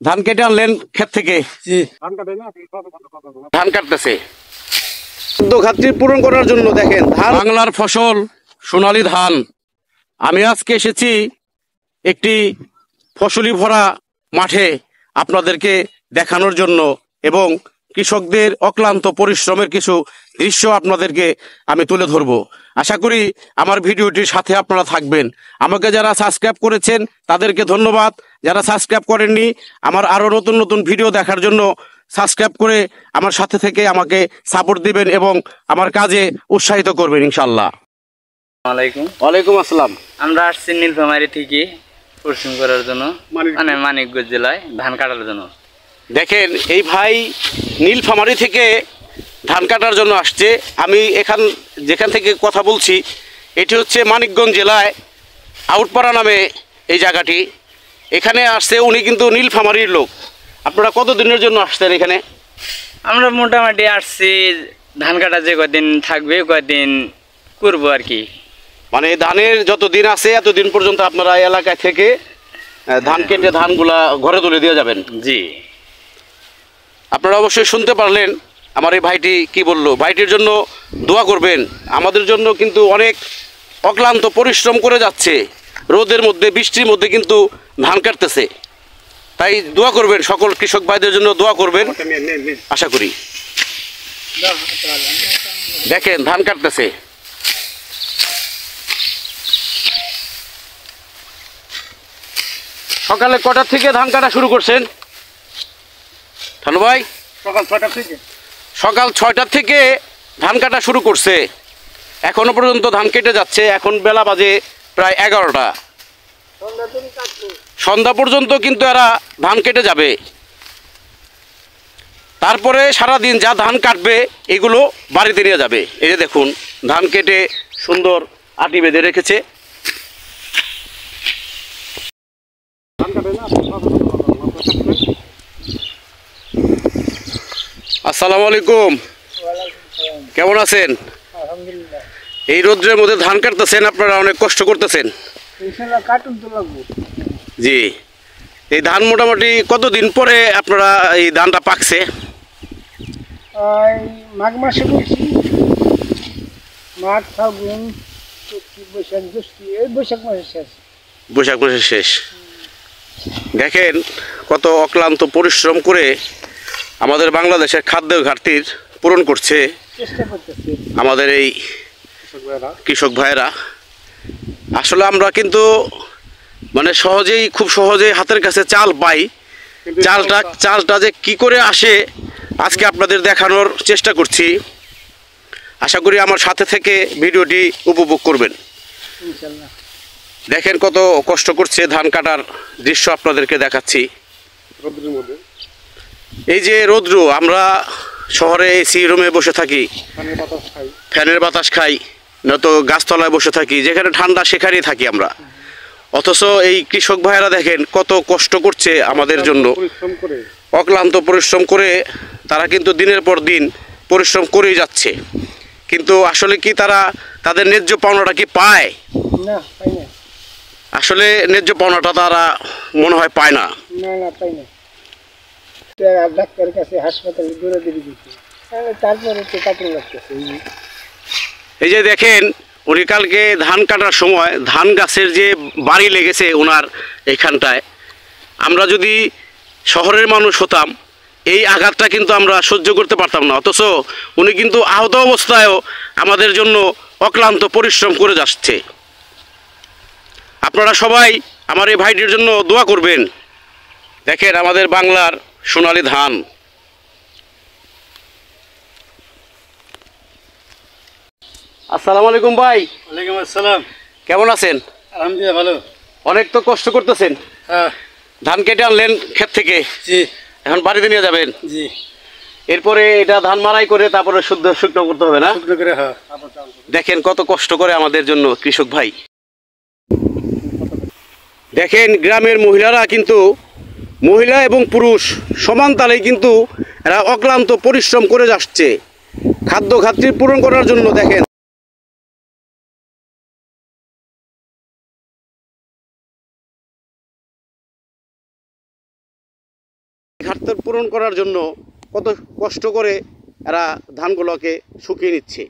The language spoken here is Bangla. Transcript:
ধান কেটে আনলেন ক্ষেত থেকে? জি। ধান কাটতেছে খাদ্য পূরণ করার জন্য। দেখেন বাংলার ফসল সোনালী ধান। আমি আজকে এসেছি একটি ফসলি ভরা মাঠে আপনাদেরকে দেখানোর জন্য এবং কৃষকদের অক্লান্ত পরিশ্রমের কিছু দৃশ্য আপনাদেরকে আমি তুলে ধরবো। আশা করি আমার ভিডিওটির সাথে আপনারা থাকবেন। আমাকে যারা সাবস্ক্রাইব করেছেন তাদেরকে ধন্যবাদ। যারা সাবস্ক্রাইব করেননি, আমার আরো নতুন নতুন ভিডিও দেখার জন্য সাবস্ক্রাইব করে আমার সাথে থেকে আমাকে সাপোর্ট দিবেন এবং আমার কাজে উৎসাহিত করবেন ইনশাল্লাহ। ওয়ালাইকুম আসসালাম। আমরা আসছি নীলফামারী থেকে পরিশ্রম করার জন্য, মানে মানিকগঞ্জ জেলায় ধান কাটার জন্য। দেখেন এই ভাই নীলফামারী থেকে ধান কাটার জন্য আসছে। আমি যেখান থেকে কথা বলছি এটি হচ্ছে মানিকগঞ্জ জেলায় আউটপাড়া নামে এই জায়গাটি। এখানে আসছে উনি কিন্তু নীলফামারীর লোক। আপনারা কতদিনের জন্য আসছেন এখানে? আমরা মোটামুটি আসছি ধান কাটা যে কদিন থাকবে কদিন করবো আর কি। মানে ধানের যত দিন আছে এতদিন পর্যন্ত আপনারা এই এলাকায় থেকে ধান কেটে ধানগুলা ঘরে তুলে দিয়ে যাবেন। জি। আপনারা অবশ্যই শুনতে পারলেন আমার এই ভাইটি কি বললো। ভাইটির জন্য দোয়া করবেন। আমাদের জন্য কিন্তু অনেক অক্লান্ত পরিশ্রম করে যাচ্ছে, রোদের মধ্যে বৃষ্টির মধ্যে কিন্তু ধান কাটতেছে। তাই দোয়া করবেন, সকল কৃষক ভাইদের জন্য দোয়া করবেন আশা করি। দেখেন ধান কাটতেছে। সকালে কটার থেকে ধান কাটা শুরু করছেন থানু ভাই? সকাল 6টার থেকে ধান কাটা শুরু করছে, এখনো পর্যন্ত ধান কেটে যাচ্ছে। এখন বেলা বাজে প্রায় 11টা। সন্ধ্যা পর্যন্ত কিন্তু এরা ধান কেটে যাবে। তারপরে সারাদিন যা ধান কাটবে এগুলো বাড়িতে নিয়ে যাবে। এই যে দেখুন ধান কেটে সুন্দর আটি বেঁধে রেখেছে। আসসালামু আলাইকুম, কেমন আছেন? এই রোদ্রের মধ্যে ধান কাটতেছেন, আপনারা অনেক কষ্ট করতেছেন। জি। এই ধান মোটামুটি কতদিন পরে আপনারা এই ধানটা পাকছে? মাঘ মাসে করছি, মাঘ ফাগুন বৈশাখ জ্যৈষ্ঠ, এই বৈশাখ মাসের শেষ। বৈশাখ মাসের শেষ। দেখেন কত অক্লান্ত পরিশ্রম করে আমাদের বাংলাদেশের খাদ্য ঘাটতির পূরণ করছে আমাদের এই কৃষক ভাইয়েরা। আসলে আমরা কিন্তু মানে খুব সহজেই হাতের কাছে চাল পাই। চালটা যে কি করে আসে আজকে আপনাদের দেখানোর চেষ্টা করছি। আশা করি আমার সাথে থেকে ভিডিওটি উপভোগ করবেন। দেখেন কত কষ্ট করছে, ধান কাটার দৃশ্য আপনাদেরকে দেখাচ্ছি। এই যে রৌদ্র, আমরা শহরে এসি রুমে বসে থাকি, ফ্যানের বাতাস খাই, নয়তো গাছতলায় বসে থাকি, যেখানে ঠান্ডা সেখানেই থাকি আমরা। অথচ এই কৃষক ভাইয়েরা দেখেন কত কষ্ট করছে আমাদের জন্য, অক্লান্ত পরিশ্রম করে তারা কিন্তু দিনের পর দিন পরিশ্রম করেই যাচ্ছে। কিন্তু আসলে কি তারা তাদের ন্যায্য পাওনাটা কি পায়? না, পাই না। আসলে ন্যায্য পাওনাটা তারা মনে হয় পায় না। পাই না। ডাক্তারের কাছে হাসপাতালে দৌড়াদৌড়ি দিচ্ছে, তারপরে তো কাপড় লাগতেছে। এই যে দেখেন উনি কালকে ধান কাটার সময় ধান গাছের যে বাড়ি লেগেছে ওনার এইখানটায়, আমরা যদি শহরের মানুষ হতাম এই আঘাতটা কিন্তু আমরা সহ্য করতে পারতাম না। অথচ উনি কিন্তু আহত অবস্থায়ও আমাদের জন্য অক্লান্ত পরিশ্রম করে যাচ্ছে। আপনারা সবাই আমার এই ভাইটির জন্য দোয়া করবেন। দেখেন আমাদের বাংলার সোনালী ধান। আসসালামু আলাইকুম ভাই। ওয়ালাইকুম আসসালাম। কেমন আছেন? আলহামদুলিল্লাহ ভালো। অনেক তো কষ্ট করতেছেন। হ্যাঁ। ধান কেটে আনলেন ক্ষেত থেকে, জি। এখন বাড়িতে নিয়ে যাবেন। জি। এরপরে এটা ধান মারাই করে তারপরে শুকনো করতে হবে না? শুকনো করে, হ্যাঁ। দেখেন কত কষ্ট করে আমাদের জন্য কৃষক ভাই। দেখেন গ্রামের মহিলারা কিন্তু, মহিলা এবং পুরুষ সমান তালেই কিন্তু এরা অক্লান্ত পরিশ্রম করে যাচ্ছে খাদ্য ঘাটতি পূরণ করার জন্য। দেখেন পূরণ করার জন্য কত কষ্ট করে এরা ধানগুলোকে শুকিয়ে নিচ্ছে।